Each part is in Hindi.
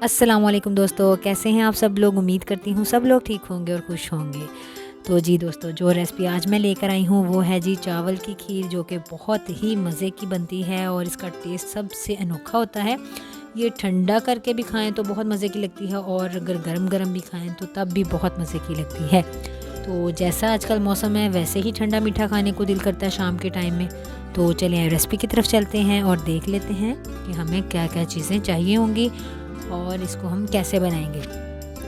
अस्सलाम वालेकुम दोस्तों, कैसे हैं आप सब लोग। उम्मीद करती हूँ सब लोग ठीक होंगे और खुश होंगे। तो जी दोस्तों, जो रेसिपी आज मैं लेकर आई हूँ वो है जी चावल की खीर, जो कि बहुत ही मज़े की बनती है और इसका टेस्ट सबसे अनोखा होता है। ये ठंडा करके भी खाएं तो बहुत मज़े की लगती है और अगर गरम गरम भी खाएं तो तब भी बहुत मज़े की लगती है। तो जैसा आजकल मौसम है वैसे ही ठंडा मीठा खाने को दिल करता है शाम के टाइम में। तो चलिए रेसिपी की तरफ चलते हैं और देख लेते हैं कि हमें क्या क्या चीज़ें चाहिए होंगी और इसको हम कैसे बनाएंगे।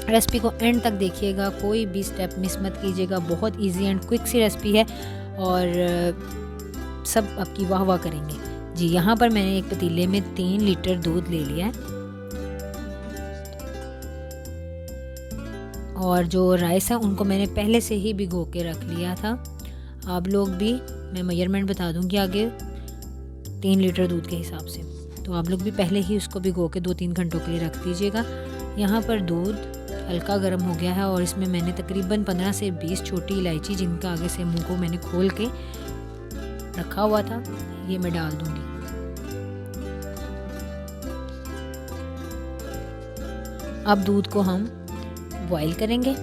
रेसिपी को एंड तक देखिएगा, कोई भी स्टेप मिस मत कीजिएगा। बहुत इजी एंड क्विक सी रेसिपी है और सब आपकी वाह वाह करेंगे। जी, यहाँ पर मैंने एक पतीले में 3 लीटर दूध ले लिया है और जो राइस है उनको मैंने पहले से ही भिगो के रख लिया था। आप लोग भी, मैं मेजरमेंट बता दूंगी आगे, 3 लीटर दूध के हिसाब से, तो आप लोग भी पहले ही उसको भिगो के 2-3 घंटों के लिए रख दीजिएगा। यहाँ पर दूध हल्का गर्म हो गया है और इसमें मैंने तकरीबन 15 से 20 छोटी इलायची, जिनका आगे से मुंह को मैंने खोल के रखा हुआ था, ये मैं डाल दूंगी। अब दूध को हम बॉईल करेंगे।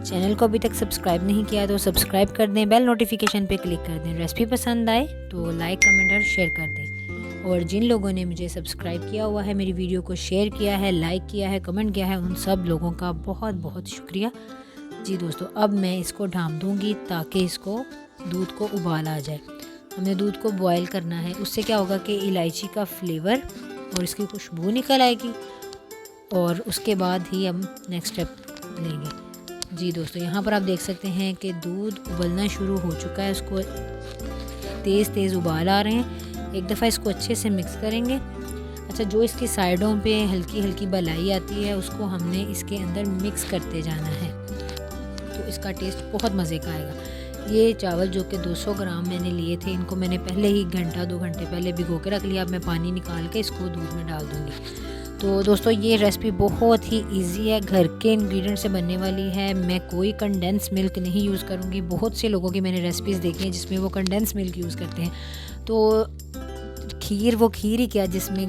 चैनल को अभी तक सब्सक्राइब नहीं किया तो सब्सक्राइब कर दें, बेल नोटिफिकेशन पे क्लिक कर दें। रेसिपी पसंद आए तो लाइक कमेंट और शेयर कर दें। और जिन लोगों ने मुझे सब्सक्राइब किया हुआ है, मेरी वीडियो को शेयर किया है, लाइक किया है, कमेंट किया है, उन सब लोगों का बहुत बहुत शुक्रिया। जी दोस्तों, अब मैं इसको ढाँप दूँगी ताकि इसको दूध को उबाल आ जाए। हमें दूध को बॉयल करना है, उससे क्या होगा कि इलायची का फ्लेवर और इसकी खुशबू निकल आएगी और उसके बाद ही हम नेक्स्ट स्टेप लेंगे। जी दोस्तों, यहाँ पर आप देख सकते हैं कि दूध उबलना शुरू हो चुका है, इसको तेज़ तेज़ उबाल आ रहे हैं। एक दफ़ा इसको अच्छे से मिक्स करेंगे। अच्छा, जो इसकी साइडों पे हल्की हल्की बलाई आती है उसको हमने इसके अंदर मिक्स करते जाना है, तो इसका टेस्ट बहुत मज़े का आएगा। ये चावल जो कि 200 ग्राम मैंने लिए थे, इनको मैंने पहले ही 1-2 घंटे पहले भिगो के रख लिया। अब मैं पानी निकाल के इसको दूध में डाल दूँगी। तो दोस्तों, ये रेसिपी बहुत ही इजी है, घर के इंग्रेडिएंट से बनने वाली है। मैं कोई कंडेंस मिल्क नहीं यूज़ करूँगी। बहुत से लोगों की मैंने रेसिपीज़ देखी हैं जिसमें वो कंडेंस मिल्क यूज़ करते हैं, तो खीर वो खीर ही क्या जिसमें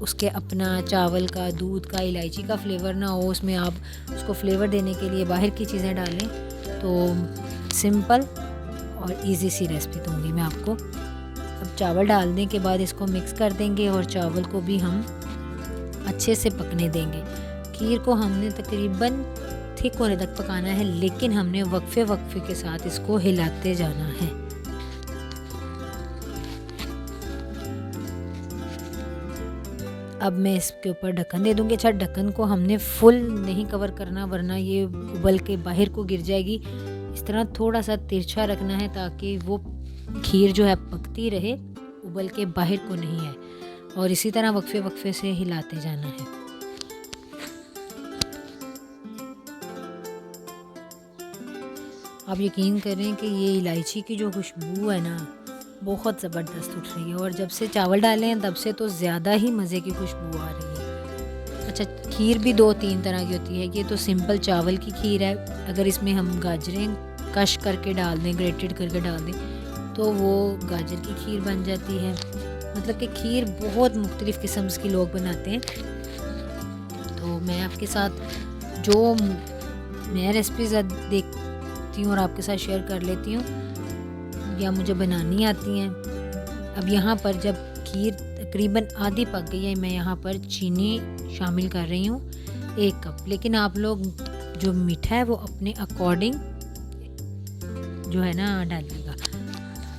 उसके अपना चावल का, दूध का, इलायची का फ्लेवर ना हो। उसमें आप उसको फ्लेवर देने के लिए बाहर की चीज़ें डालें। तो सिंपल और इजी सी रेसिपी दूँगी मैं आपको। अब चावल डालने के बाद इसको मिक्स कर देंगे और चावल को भी हम अच्छे से पकने देंगे। खीर को हमने तकरीबन थिक होने तक पकाना है, लेकिन हमने वक्फे वक्फे के साथ इसको हिलाते जाना है। अब मैं इसके ऊपर ढक्कन दे दूंगी। अच्छा, ढक्कन को हमने फुल नहीं कवर करना वरना ये उबल के बाहर को गिर जाएगी। इस तरह थोड़ा सा तिरछा रखना है ताकि वो खीर जो है पकती रहे, उबल के बाहर को नहीं है। और इसी तरह वक्फे वक्फे से हिलाते जाना है। आप यकीन करें कि ये इलायची की जो खुशबू है ना, बहुत ज़बरदस्त उठ रही है और जब से चावल डाले हैं तब से तो ज़्यादा ही मज़े की खुशबू आ रही है। अच्छा, खीर भी 2-3 तरह की होती है। ये तो सिंपल चावल की खीर है। अगर इसमें हम गाजरें कश करके डाल दें, ग्रेटेड करके डाल दें, तो वो गाजर की खीर बन जाती है। मतलब कि खीर बहुत मुख्तलिफ़ किस्म की लोग बनाते हैं। तो मैं आपके साथ जो मैं रेसिपीज़ देखती हूँ और आपके साथ शेयर कर लेती हूँ या मुझे बनानी आती हैं। अब यहाँ पर जब खीर तकरीबन आधी पक गई है, मैं यहाँ पर चीनी शामिल कर रही हूँ 1 कप। लेकिन आप लोग जो मीठा है वो अपने अकॉर्डिंग जो है ना डालिएगा।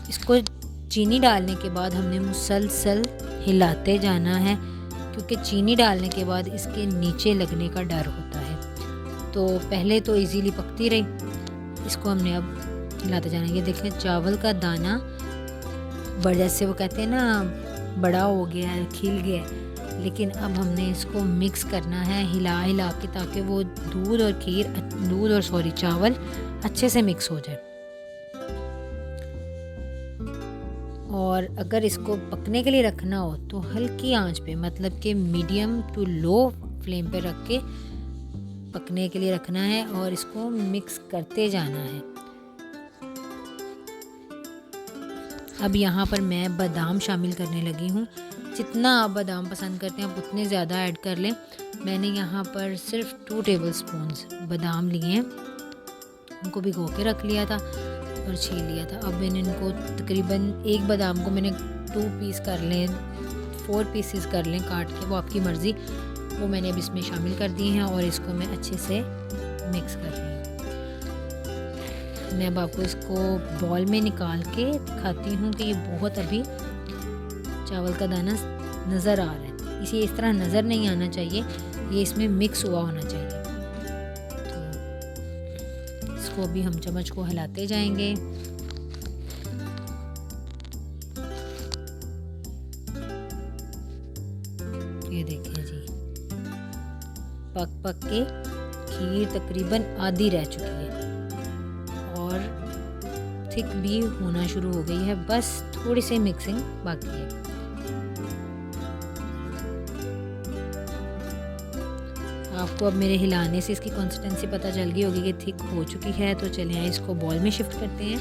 इसको चीनी डालने के बाद हमने मुसलसल हिलाते जाना है, क्योंकि चीनी डालने के बाद इसके नीचे लगने का डर होता है। तो पहले तो इजीली पकती रही, इसको हमने अब हिलाते जाना है। ये देखें, चावल का दाना बड़, जैसे वो कहते हैं ना, बड़ा हो गया है, खिल गया है। लेकिन अब हमने इसको मिक्स करना है हिला हिला के, ताकि वो चावल अच्छे से मिक्स हो जाए। और अगर इसको पकने के लिए रखना हो तो हल्की आंच पे, मतलब कि मीडियम टू लो फ्लेम पे रख के पकने के लिए रखना है और इसको मिक्स करते जाना है। अब यहाँ पर मैं बादाम शामिल करने लगी हूँ। जितना आप बादाम पसंद करते हैं आप उतने ज़्यादा ऐड कर लें। मैंने यहाँ पर सिर्फ 2 टेबलस्पून्स बादाम लिए हैं, उनको भिगो के रख लिया था और छील लिया था। अब मैंने इनको तकरीबन एक बादाम को मैंने 2 पीस कर लें, 4 पीसेस कर लें काट के, वो आपकी मर्ज़ी। वो मैंने अब इसमें शामिल कर दिए हैं और इसको मैं अच्छे से मिक्स कर रही हूँ। मैं अब आपको इसको बॉल में निकाल के दिखाती हूँ कि ये बहुत अभी चावल का दाना नज़र आ रहा है। इसे इस तरह नज़र नहीं आना चाहिए, ये इसमें मिक्स हुआ होना चाहिए। तो इसको अभी हम चम्मच को हिलाते जाएंगे। ये देखिए जी, पक पक के खीर तकरीबन आधी रह चुकी है और थिक भी होना शुरू हो गई है, बस थोड़ी सी मिक्सिंग बाकी है। आपको अब मेरे हिलाने से इसकी कंसिस्टेंसी पता चल गई होगी कि थिक हो चुकी है। तो चलिए इसको बॉल में शिफ्ट करते हैं।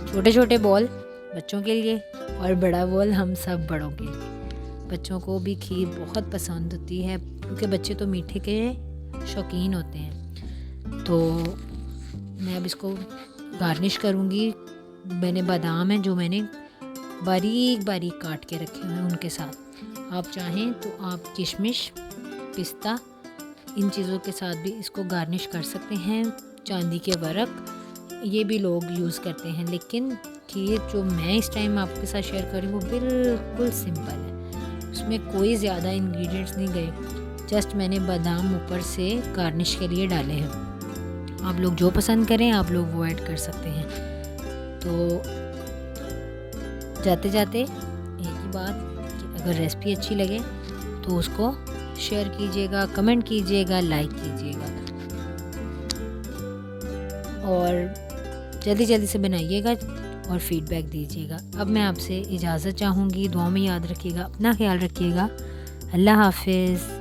छोटे छोटे बॉल बच्चों के लिए और बड़ा बॉल हम सब बड़ों के लिए। बच्चों को भी खीर बहुत पसंद होती है क्योंकि बच्चे तो मीठे के शौकीन होते हैं। तो मैं अब इसको गार्निश करूँगी। मैंने बादाम है जो मैंने बारीक बारीक काट के रखे हुए हैं उनके साथ। आप चाहें तो आप किशमिश, पिस्ता, इन चीज़ों के साथ भी इसको गार्निश कर सकते हैं। चांदी के वर्क ये भी लोग यूज़ करते हैं, लेकिन खीर जो मैं इस टाइम आपके साथ शेयर कर रही हूँ वो बिल्कुल सिंपल है। उसमें कोई ज़्यादा इंग्रेडिएंट्स नहीं गए, जस्ट मैंने बादाम ऊपर से गार्निश के लिए डाले हैं। आप लोग जो पसंद करें आप लोग वो ऐड कर सकते हैं। तो जाते जाते एक ही बात कि अगर रेसिपी अच्छी लगे तो उसको शेयर कीजिएगा, कमेंट कीजिएगा, लाइक कीजिएगा और जल्दी जल्दी से बनाइएगा और फीडबैक दीजिएगा। अब मैं आपसे इजाज़त चाहूँगी। दुआ में याद रखिएगा, अपना ख्याल रखिएगा। अल्लाह हाफिज़।